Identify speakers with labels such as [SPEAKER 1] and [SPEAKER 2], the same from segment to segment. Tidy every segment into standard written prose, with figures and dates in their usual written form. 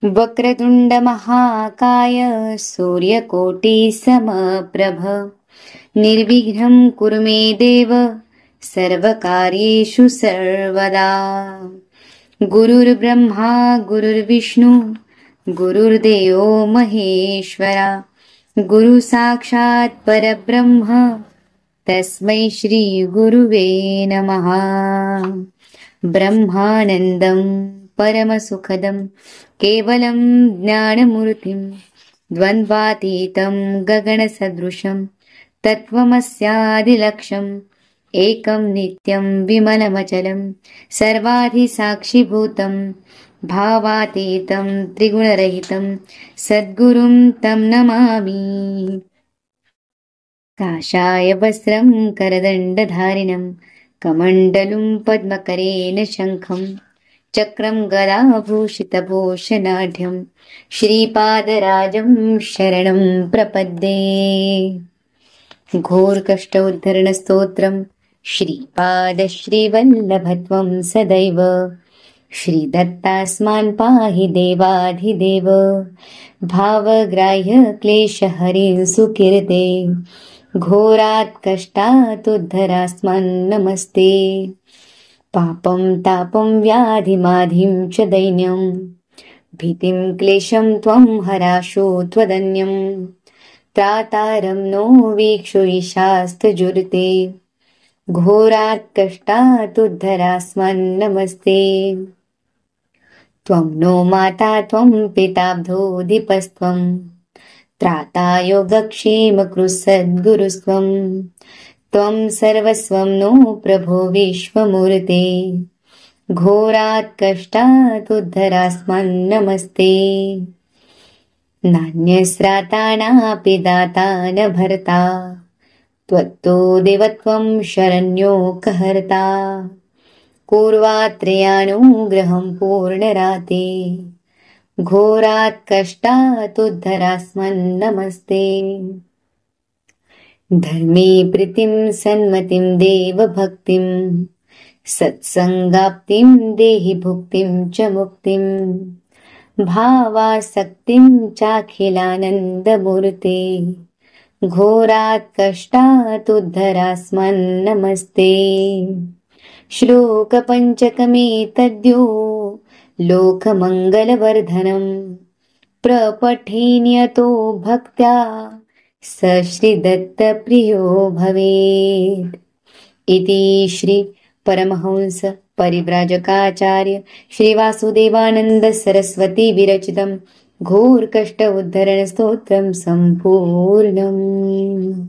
[SPEAKER 1] वक्रतुंड महाकाय सूर्यकोटिसमप्रभ निर्विघ्नं कुरु मे देव सर्वकार्येषु सर्वदा। गुरुर्ब्रह्मा गुरुर्विष्णु गुरुर्देवो महेश्वरा गुरु साक्षात् परब्रह्म तस्मै श्री गुरुवे नमः। ब्रह्मानन्दं परमसुखदं केवलं ज्ञानमूर्तिं द्वन्द्वातीतं गगनसदृशं तत्त्वमस्यादिलक्ष्यम् एकं नित्यं विमलमचलं सर्वाधिसाक्षिभूतं भावातीतं त्रिगुणरहितं सद्गुरुं तं नमामि। काषाय वस्त्रं करदण्डधारिणं कमण्डलुं पद्मकरेण शङ्खं चक्रं गदाभूषितभूषणाढ्यं श्रीपादराजं शरणं प्रपद्ये। घोरकष्टोद्धरणस्तोत्रम् श्रीपादश्रीवल्लभत्वं सदैव श्रीदत्तास्मान् पाहि देवाधिदेव भावग्राह्य क्लेशहरिं सुकीर्ते घोरात् कष्टात् उद्धरास्मान् नमस्ते। पापं तापं व्याधिमाधिं च दैन्यं भीतिं क्लेशं त्वं हराशो त्वदन्यं त्रातारं नो वीक्षु ईशास्तजुर्ते घोरात् कष्टात् उद्धरास्मान् नमस्ते। त्वं नो माता त्वं पिताब्धोऽधिपस्त्वं त्राता योगक्षेमकृत्सद्गुरुस्त्वं त्वं सर्वस्वं नो प्रभो विश्वमूर्ते घोरात् कष्टात् उद्धरास्मान् नमस्ते। नान्यस्त्राता नापि दाता न भर्ता त्वत्तो देवत्वं शरण्योकहर्ता पूर्वात्रयानुग्रहं पूर्णराते घोरात् कष्टात् उद्धरास्मान् नमस्ते। धर्मे प्रीतिं सन्मतिं देवभक्तिं सत्संगाप्तिं देहि भुक्तिं च मुक्तिं भावासक्तिं चाखिलानन्दमूर्ते घोरात् कष्टात् उद्धरास्मान् नमस्ते। श्लोकपञ्चकमेतद्यो लोकमङ्गलवर्धनं प्रपठेन्यतो भक्त्या स श्रीदत्तप्रियो भवेत्। इति श्री परमहंस परिव्राजकाचार्य श्रीवासुदेवानन्द सरस्वती विरचितं घोरकष्ट उद्धरण स्तोत्रं सम्पूर्णम्।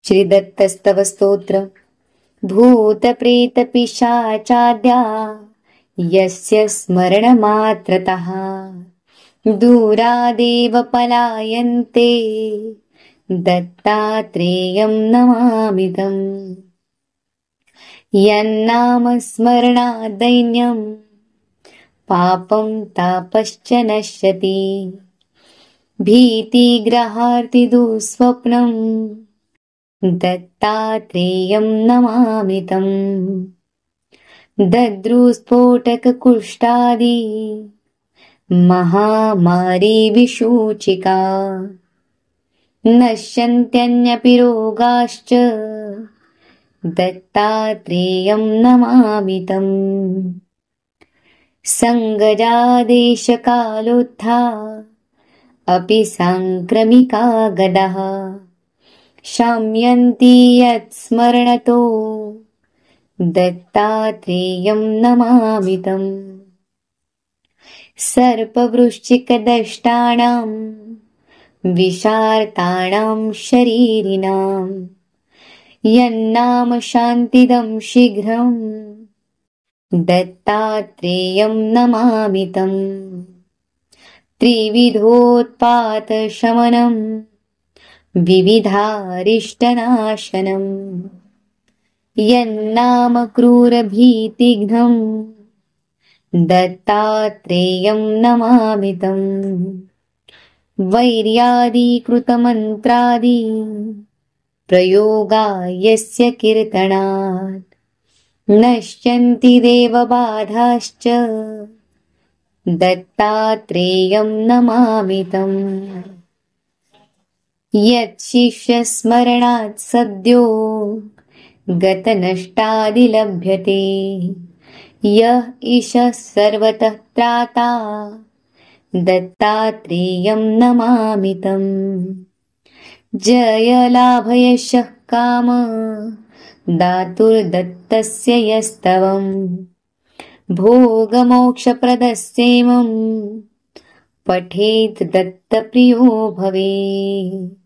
[SPEAKER 1] श्रीदत्तस्तव स्तोत्र। भूतप्रेतपिशाचाद्या यस्य स्मरणमात्रतः दूरादेव पलायन्ते दत्तात्रेयं नमामि तम्। यन्नाम स्मरणाद् पापं तापश्च नश्यति भीतिग्रहार्तिदुःस्वप्नं दत्तात्रेयं नमामि तम्। दद्रुस्फोटककुष्ठादि महामारी विषूचिका नश्यन्त्यन्यपि रोगाश्च दत्तात्रेयं नमामि तम्। संगजादेशकालोत्था अपि सांक्रमिका गदाः शाम्यन्ति यत्स्मरणतो दत्तात्रेयं नमामि तम्। सर्पवृश्चिकदष्टानां विषार्ताणां शरीरिणां यन्नाम शान्तिदं शीघ्रं दत्तात्रेयं नमामि तम्। त्रिविधोत्पातशमनं विविधारिष्टनाशनं यन्नाम क्रूरभीतिघ्नं दत्तात्रेयं नमामि तम्। वैर्यादिकृतमन्त्रादि प्रयोगा यस्य कीर्तनात् नश्यन्ति देवबाधाश्च दत्तात्रेयं नमामि तम्। यच्छिष्यस्मरणात् सद्यो गतनष्टादिलभ्यते। यः ईशः सर्वतः त्राता दत्तात्रेयं नमामि तम्। जयलाभयशः काम दातुर्दत्तस्य यस्तवम्। भोगमोक्षप्रदस्येमम् पठेत् दत्तप्रियो भवेत्।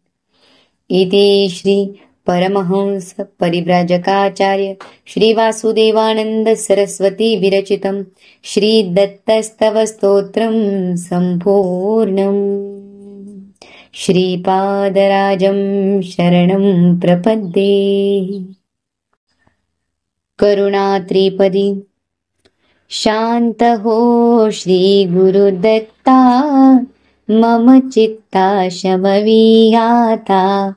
[SPEAKER 1] इति श्री परमहंस परिव्राजकाचार्य श्री वासुदेवानंद सरस्वती विरचितं श्री दत्तस्तव स्तोत्रं संपूर्णम्। श्रीपादराजं शरणं प्रपद्ये। करुणात्रिपदी। शान्त हो श्री गुरुदत्ता मम चित्ता शमवीयाता।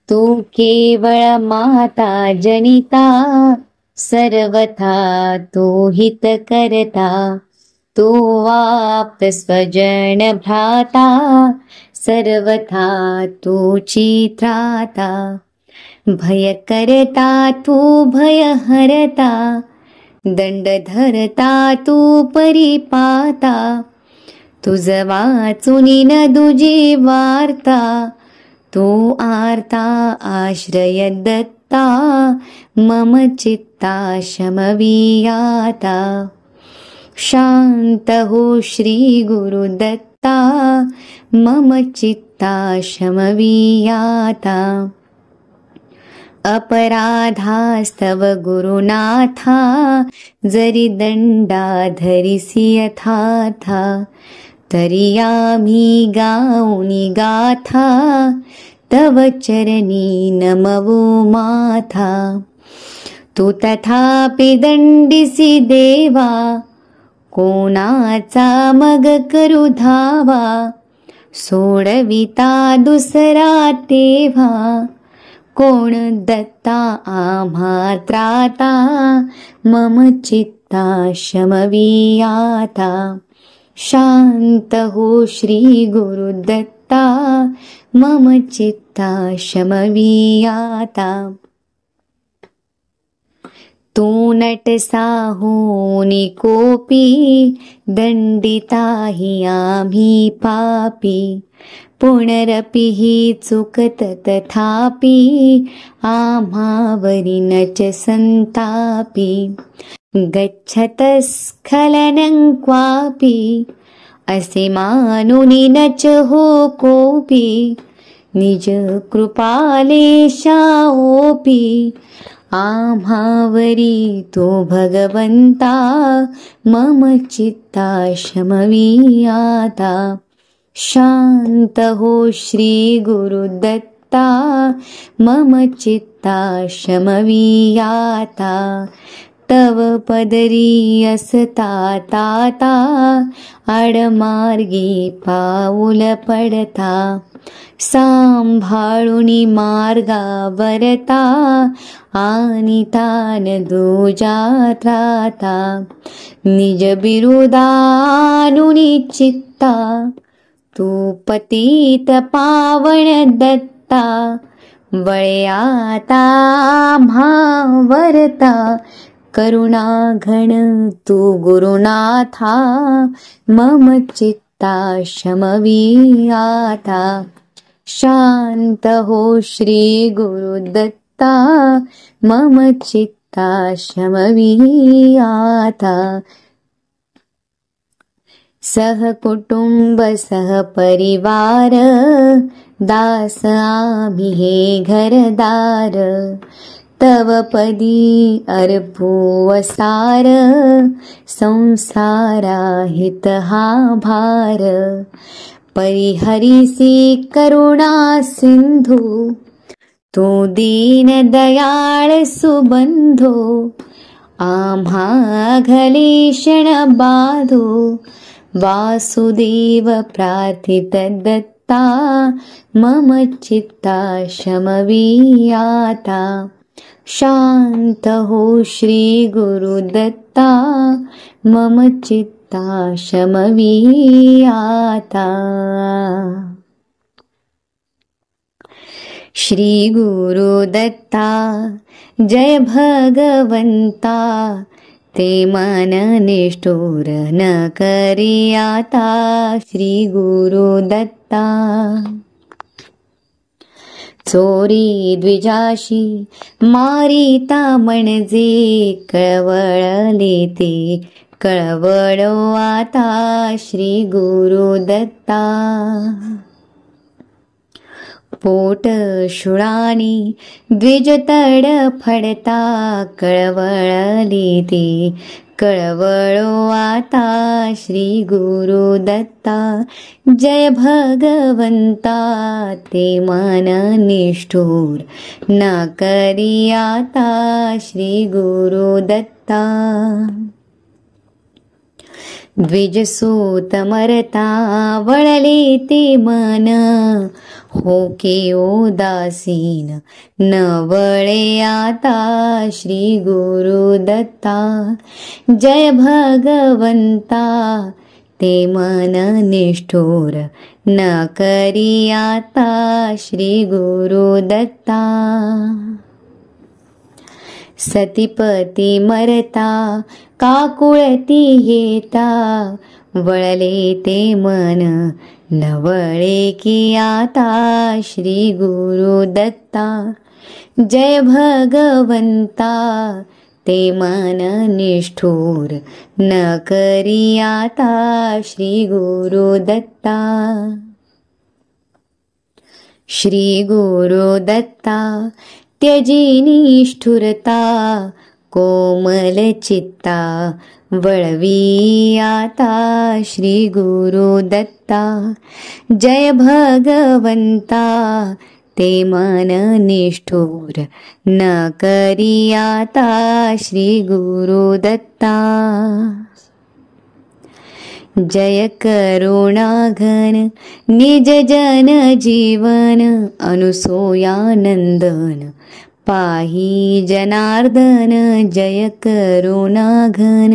[SPEAKER 1] तू केवळ माता जनिता सर्वथा तू हित करता। तू आप्त स्वजन भ्राता सर्वथा तू चित्राता। भय करता तू भय हरता दंड धरता तू परिपाता। तुझ वाचुनी न दुजी वार्ता तू आर्ता आश्रय दत्ता मम चित्ता शमवीयाता। शांत हो श्री गुरुदत्ता मम चित्ता शमवीयाता। अपराधास्तव गुरुनाथा जरी दंडा धरिसी यथाथा। तरी आम्ही गाऊनी गाथा तव चरणी नमवो माथा। तू तथापि दंडिसी देवा कोणाचा मग करू धावा। सोडविता दुसरा तेव्हा कोण दत्ता आम्हा त्राता मम चित्ता शमवीयाता। शांत हो श्री गुरुदत्ता मम चित्ता शमवीयाता। तू नटसाहोनी कोपी दंडिता हि आम्ही पापी। पुनरपि हि चुकत तथापि आम्हावरी नच संतापी। गच्छत स्खलनं क्वापि असे मानुनी नच हो कोपी। निज कृपालेशाओपी आम्हावरी तो भगवंता मम चित्ता शमवीयाता। शांत हो श्री गुरुदत्ता मम चित्ता शमवीयाता। तव पदरी असता ताता आडमार्गी पाऊल पडता। सांभाळुनी मार्गावरता आनितान दूजा त्राता। निज बिरुदानुनी चित्ता तू पतित पावन दत्ता। वळे आता आम्हावरता करुणा घन तू गुरुनाथा मम चित्ता शमवीयाता। शांत हो श्री गुरुदत्ता मम चित्ता शमवीयाता। सह कुटुंब सह परिवार दास आम्ही हे घरदार। तव पदी अर्पू असार संसारा हित हा भार। परिहरिसी करुणा सिंधू तू दीन दयाळ सुबंधू। आम्हा घलेशण बाधू वासुदेव प्रार्थित दत्ता मम चित्ता शमवीयाता। शांत हो श्री गुरुदत्ता, मम चित्ता शमवी आता। श्री गुरुदत्ता जय भगवंता, ते मन निष्ठुर न करी आता। श्री गुरुदत्ता चोरी द्विजाशी मारिता म्हणजे, कळवळले ते कळवळो आता। श्री गुरुदत्ता पोट शूळानी द्विज तडफडता, कळवळले ते कळवळो आता। श्री गुरुदत्ता जय भगवंता, ते मन निष्ठुर न करी आता। श्री गुरुदत्ता द्विजसूत मरता वळले ते मन, होके उदासीन न वळे आता। श्री गुरुदत्ता जय भगवंता, ते मन निष्ठुर न करी आता। श्री गुरुदत्ता सतीपती मरता काकुळती येता, वळले ते मन न वळे की आता। श्री गुरुदत्ता जय भगवंता, ते मन निष्ठुर न करी आता। श्री गुरुदत्ता श्री गुरुदत्ता त्यजी निष्ठुरता, कोमल चित्ता वळवी आता। श्री गुरुदत्ता जय भगवंता, ते मन निष्ठुर न करी आता। श्री गुरुदत्ता जय करुणाघन निज जन जीवन, अनुसूयानंदन पाही जनार्दन। जय करुणाघन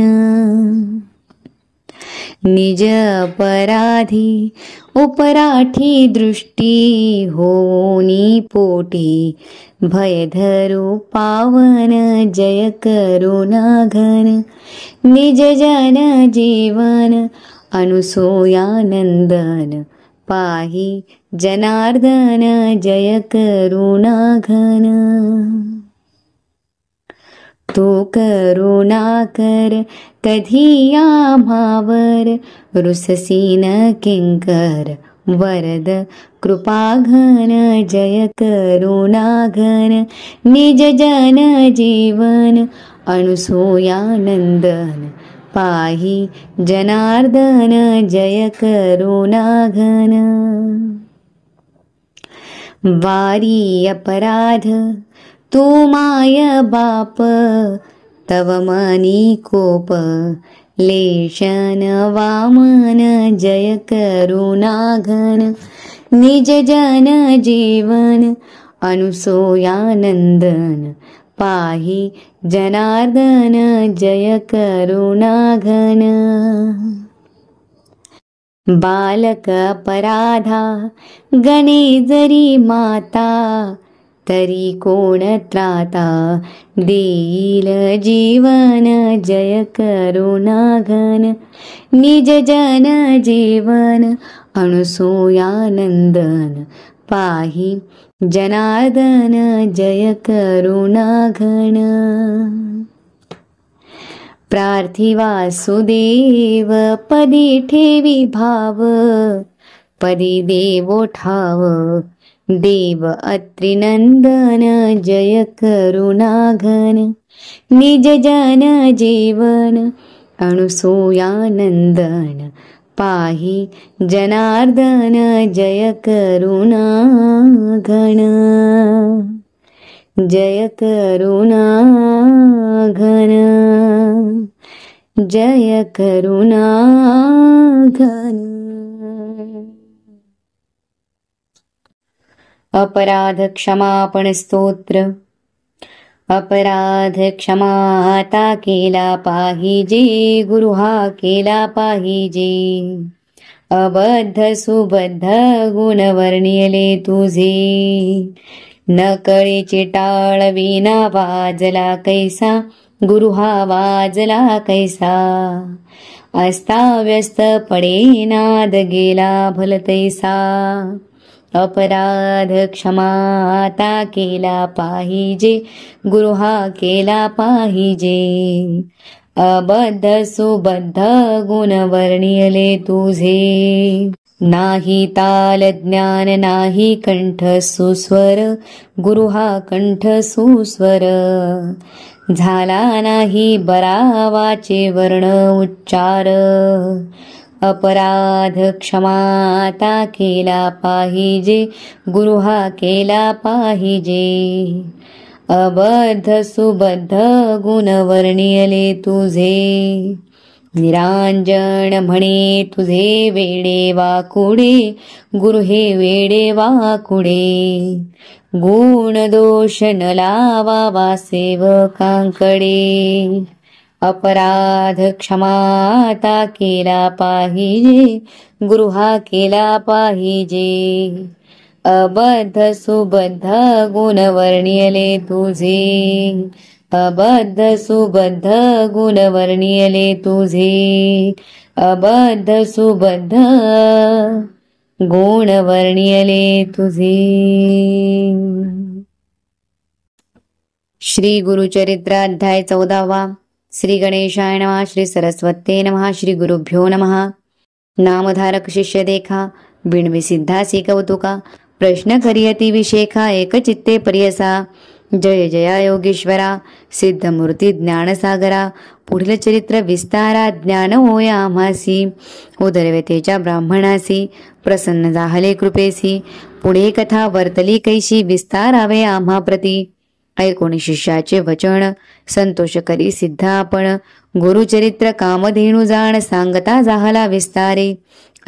[SPEAKER 1] निज अपराधी उपराठी दृष्टी, होनी पोटी भय धरू पावन। जय करुणाघन निज जन जीवन, अनुसूयानंदन पाही जनार्दन। जय करुणाघन तू करुणा कर कधी आम्हावर, रुससीन किंकर वरद कृपाघन। जय करुणाघन निज जन जीवन, अनुसूयानंदन पाही जनार्दन। जय करुणाघन वारी अपराध तू माय बाप, तव मनी कोप लेशन वामन। जय करुणाघन निज जन जीवन, अनुसूयानंदन पाही जनार्दन। जय करुणाघन बालक अपराधा गणे जरी माता, तरी कोण त्राता देईल जीवन। जय करुणाघन निज जन जीवन, अनुसूयानंदन पाही जनार्दन। जय करुणाघन प्रार्थी वासुदेव पदी ठेवी भाव, पदी देवो ठाव देव अत्रिनंदन। जय करुणाघन निज जन जीवन, अनुसूयानंदन पाही जनार्दन। जय करुणाघन जय करुणाघन जय करुणाघन। अपराध क्षमापण स्तोत्र। अपराध क्षमा आता केला पाहिजे, गुरु हा केला पाहिजे. अबद्ध सुबद्ध गुण वर्णिले तुझे, नकळेचे टाळ विना वाजला कैसा, गुरु हा वाजला कैसा. अस्ताव्यस्त पडे नाद गेला भलतैसा. अपराध क्षमा आता केला पाहिजे, गुरु हा केला पाहिजे. अबद्ध सुबद्ध गुण वर्णिले तुझे, नाही ताल ज्ञान नाही कंठ सुस्वर, गुरु हा कंठ सुस्वर. झाला नाही बरावाचे वर्ण उच्चार. अपराध क्षमा आता केला पाहिजे, गुरु हा केला पाहिजे. अबद्ध सुबद्ध गुण वर्णिले तुझे, निरांजन म्हणे तुझे वेडे वाकुडे, गुरु हे वेडे वाकुडे. गुण दोष न लावावा सेवकांकडे. अपराध क्षमा आता केला पाहिजे, गुरु हा केला पाहिजे. अबद्ध सुबद्ध गुण वर्णिले तुझे, अबद्ध सुबद्ध गुण वर्णिले तुझे. अबद्ध सुबद्ध गुण वर्णिले तुझे. श्री गुरुचरित्र अध्याय 14. श्री गणेशाय नमः. श्री सरस्वते नमः. श्री गुरुभ्यो नमः. नामधारक शिष्य देखा, बिणवी सिद्धासी कौतुका. प्रश्न करियती विशेखा, एक चित्ते पर्यसा. जय जया योगेश्वरा, सिद्धमूर्ती ज्ञानसागरा. पुढील चरित्र विस्तारा, ज्ञान होय आम्हासी. उदरव्यतेच्या ब्राह्मणासी, प्रसन्न झाले कृपेसी. पुढे कथा वर्तली कैशी, विस्तारावे आम्हा प्रती. ऐकोणी शिष्याचे वचन, संतोष करी सिद्ध आपण. गुरुचरित्र कामधेनु जाण, सांगता झाला विस्तारे.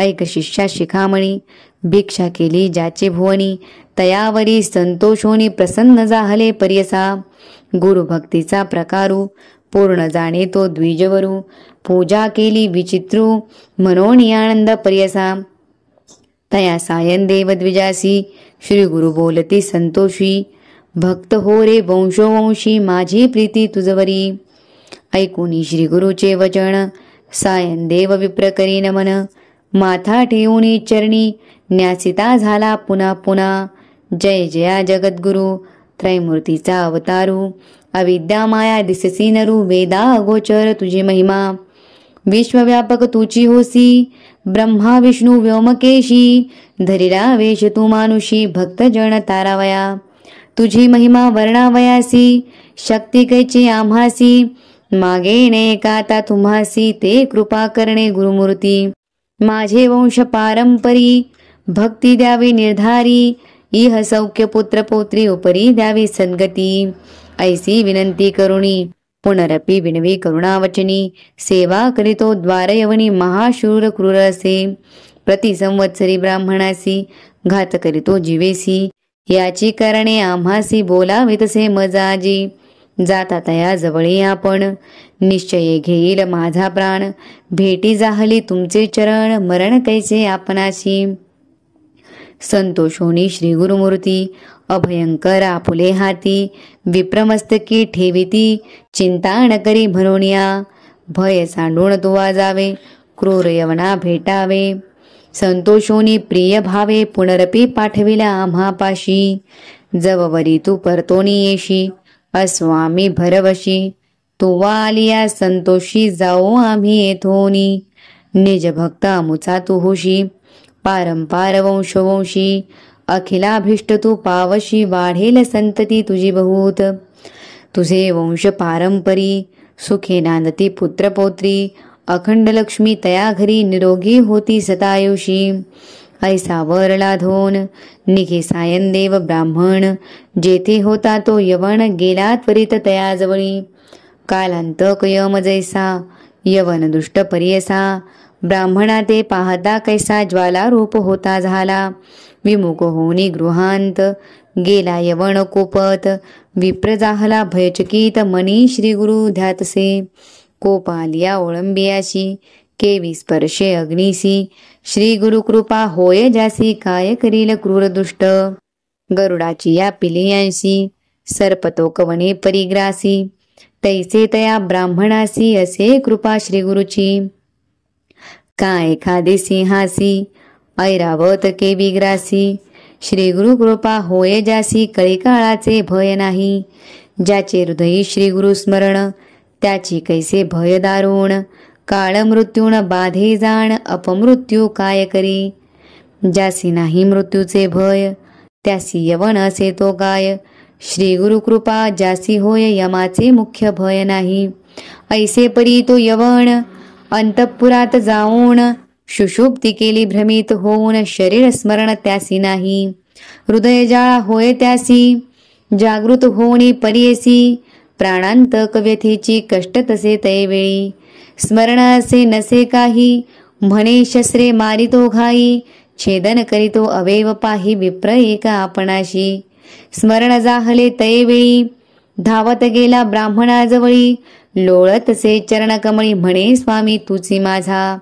[SPEAKER 1] ऐक शिष्या शिखामणी, भिक्षा केली ज्याचे भुवनी. तयावरी संतोषोनी प्रसन्न झाले पर्यसा. गुरुभक्तीचा प्रकारू, पूर्ण जाणे तो द्विजवरू. पूजा केली विचित्रू, मनोनी आनंद पर्यसा. तया सायन देव द्विजासी, श्री गुरु बोलती संतोषी. भक्त हो रे वंशोवंशी, माझी प्रीती तुझवरी. ऐकुनी श्री गुरुचे वचन, सायन देव विप्र करी नमन. माथा ठेवूनी चरणी, न्यासिता झाला पुन्हा पुन्हा. जय जया जगद्गुरु, त्रैमूर्तीचा अवतारू. अविद्या माया दिससी नरू, वेदा अगोचर तुझी महिमा. विश्वव्यापक तुची होसी, ब्रह्मा विष्णू व्योमकेशी. धरिला वेश तू मानुषी, भक्तजन तारावया. तुझी महिमा वर्णावयासी, शक्ती कैची आम्हासी. मागे ने काता तुम्हासी, ते कृपा करणे गुरुमूर्ती. माझे वंश पारंपरी, भक्ती द्यावी निर्धारी. इह सौख्य पुत्र पौत्री, उपरी द्यावी सद्गती. ऐसी विनंती करुणी, पुनरपि विनवी करुणावचनी. सेवा करीतो द्वारयवनी, महाशूर क्रूर असे. प्रति संवत्सरी ब्राह्मणासी, घात करीतो जीवेसी. याची करणे आम्हासी, बोलावितसे मजाजी. जाता तया जवळी आपण, निश्चय घेईल माझा प्राण. भेटी जाहली तुमचे चरण, मरण कैसे आपणाशी. संतोषोनी श्री गुरुमूर्ती, अभयंकर आपुले हाती. विप्रमस्तकी ठेविती, चिंता न करी म्हणूनिया. भय सांडून तुवा जावे, क्रूर यवना भेटावे. संतोषोनी प्रिय भावे, पुनरपि पाठविला आम्हापाशी. जववरी तू परतोनी येशी, अस्वामी भरवशी. तुवा आलिया संतोषी, जाओ आम्ही येथोनी. निज भक्त अमुचा तू होशी, पारंपार वंशोवंशी. अखिलाभिष्ट तू पावशी, वाढेल संतती तुझी बहुत. तुझे वंश पारंपरी, सुखे नांदती पुत्रपौत्री. अखंड लक्ष्मी तया घरी, निरोगी होती सतायुषी. ऐसा वरला धोन, निघे सायन देव ब्राह्मण. जेथे होता तो यवन, गेला त्वरित तयाजवळी. कालांतक यम जैसा, यवन दुष्ट पर्यसा. ब्राह्मणा ते पाहता कैसा, ज्वाला रूप होता झाला. विमुख होनी गृहांत, गेला यवन कुपत. विप्र जाहला भयचकित मनी श्री गुरु ध्यातसे. कोपालिया ओळंबियाशी केवी स्पर्शे अग्निसी. श्री गुरु कृपा होय जासी काय करील क्रूर दुष्ट. गरुडाची या पिलियांशी सर्पतो कवणे परिग्रासी. तैसे तया ब्राह्मणासी असे कृपा श्री गुरुची. काय एखादे सिंहासी ऐरावत केवी ग्रासी. श्री गुरु कृपा होय जासी कळीकाळाचे भय नाही. ज्याचे हृदयी श्री गुरु स्मरण त्याची कैसे भय दारुण. काळ मृत्यून बाधे जाण अपमृत्यू काय करी. ज्यासी नाही मृत्यूचे भय त्यासी यवन असे तो काय. श्री गुरु कृपा ज्यासी होय यमाचे मुख्य भय नाही. ऐसे परी तो यवन अंतपुरात जाऊन सुषुप्ती केली भ्रमित होऊन शरीर स्मरण त्यासी नाही. हृदय जाळा होय त्यासी जागृत होणी परियसी. प्राणांतक व्यथेची कष्ट तसे तैवेळी. स्मरण असे नसे काही म्हणे शस्त्रे मारितो घाई. छेदन करीतो अवयव पाही विप्र एका आपणाशी. स्मरण जाहले तैवेळी धावत गेला ब्राह्मणाजवळी. लोळतसे चरणकमळी म्हणे स्वामी तुची माझा.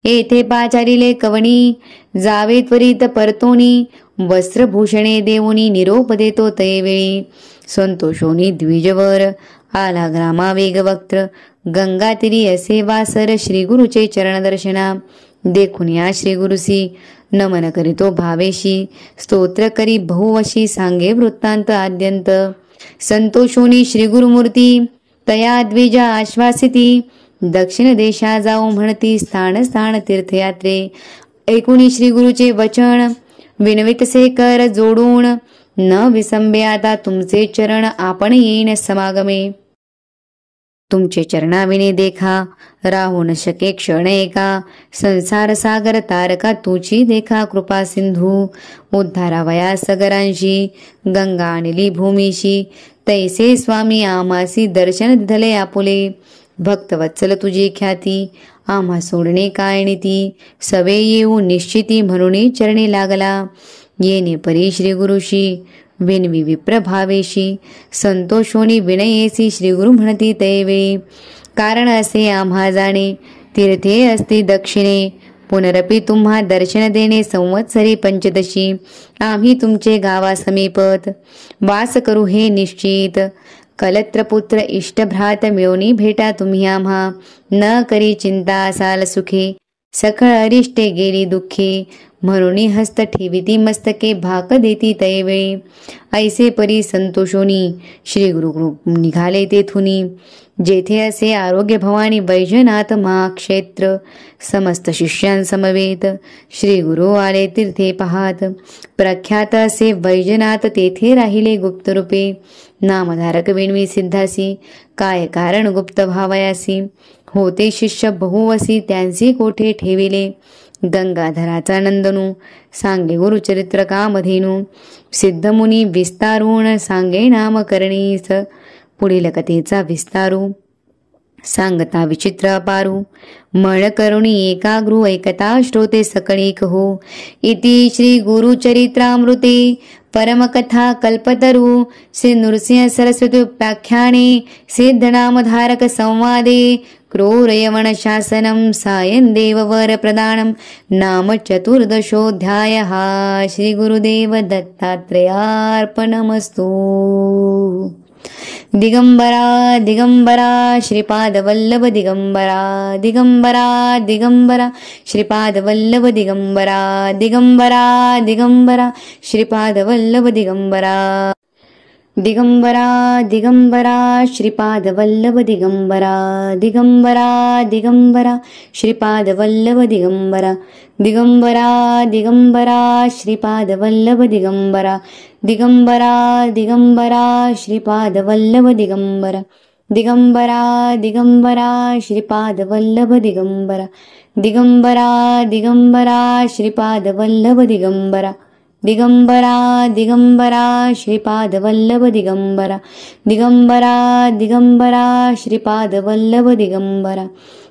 [SPEAKER 1] येथे पाचारिले कवणी जावे त्वरित परतोनी. वस्त्रभूषणे देऊनी निरोप देतो तैवेळी. संतोषोनी द्विजवर आला ग्रामा वेगवक्त्र. गंगातीरी असे वासर श्री गुरुचे चरण दर्शना. देखून या श्री गुरुसी नमन करीतो भावेशी. स्तोत्र करी बहुवशी सांगे वृत्तांत आद्यंत. संतोषोनी श्री गुरुमूर्ती तया द्विजा आश्वासिती. दक्षिण देशा जाऊ म्हणती स्थान स्थान तीर्थयात्रे. ऐकुनी श्री गुरुचे वचन विनवितसे कर जोडून. न विसंबे आता तुमचे चरण आपण येईन समागमे. तुमचे चरणाविने देखा राहू न शके क्षण एका. संसार सागर तारका तुची देखा कृपा सिंधू. उद्धारावया सगरांशी गंगा आणली भूमीशी. तैसे स्वामी आमासी दर्शन दिधले आपुले. भक्तवत्सल तुझी ख्याती आम्हा सोडणे काय नीती. सवे येऊ निश्चिती म्हणून चरणी लागला. येणे परी श्री गुरुशी विनवी विप्र भावेशी. संतोषोनी विनयेसी श्री गुरु म्हणती तैवेळी. कारण असे आम्हा जाणे तीर्थे असती दक्षिणे. पुनरपी तुम्हा दर्शन देणे संवत्सरी पंचदशी. आम्ही तुमचे गावा समीपत वास करू हे निश्चित. कलत्रपुत्र इष्टभ्रात मिळवणी भेटा तुम्ही आम्हा. न करी चिंता असाल सुखे सकळ अरिष्टे गेली दुःखे. म्हणून हस्त ठेविती मस्तके भाक देती तैवेळी. ऐसे परी संतोषोनी श्री गुरु निघाले तेथुनी. जेथे असे आरोग्य भवानी वैजनाथ महाक्षेत्र. समस्त शिष्यांसमवेत श्री गुरु आले तीर्थे पाहात. प्रख्यात असे वैजनाथ तेथे राहिले गुप्त रूपे. नामधारक विणवी सिद्धासी काय कारण गुप्त भावयासी. होते शिष्य बहुवसी त्यांचे कोठे ठेविले. गंगाधराचा नंदनू सांगे गुरुचरित्र कामधेनू. सिद्धमुनी विस्तारून सांगे नामकरणीस. पुढील कथेचा विस्तारू सांगता विचित्र अपारू. मळ करुणी एकाग्रू ऐकता श्रोते सकळीक हो. इति श्री गुरुचरित्रामृते परमकथा कल्पतरू श्री नृसिंह सरस्वती उपाख्याने सिद्धनामधारक संवादे. क्रूर यवन शासनम सायं देववर प्रदानम. नाम चतुर्दशोऽध्यायः. श्री गुरुदेव दत्तात्रेयार्पणमस्तु. दिगंबरा दिगंबरा श्रीपादवल्लभ दिगंबरा. दिगंबरा दिगंबरा श्रीपादवल्लभ दिगंबरा. दिगंबरा दिगंबरा श्रीपादवल्लभ दिगंबरा. दिगंबरा दिगंबरा श्रीपादवल्लभ दिगंबरा. दिगंबरा दिगंबरा श्रीपादवल्लभ दिगंबरा. दिगंबरा दिगंबरा श्रीपादवल्लभ दिगंबरा. दिगंबरा दिगंबरा श्रीपादवल्लभ दिगंबरा. दिगंबरा दिगंबरा श्रीपादवल्लभ दिगंबरा. दिगंबरा दिगंबरा श्रीपादवल्लभ दिगंबरा. दिगंबरा दिगंबरा श्रीपादवल्लभ दिगंबरा. दिगंबरा दिगंबरा श्रीपादवल्लभ दिगंबरा.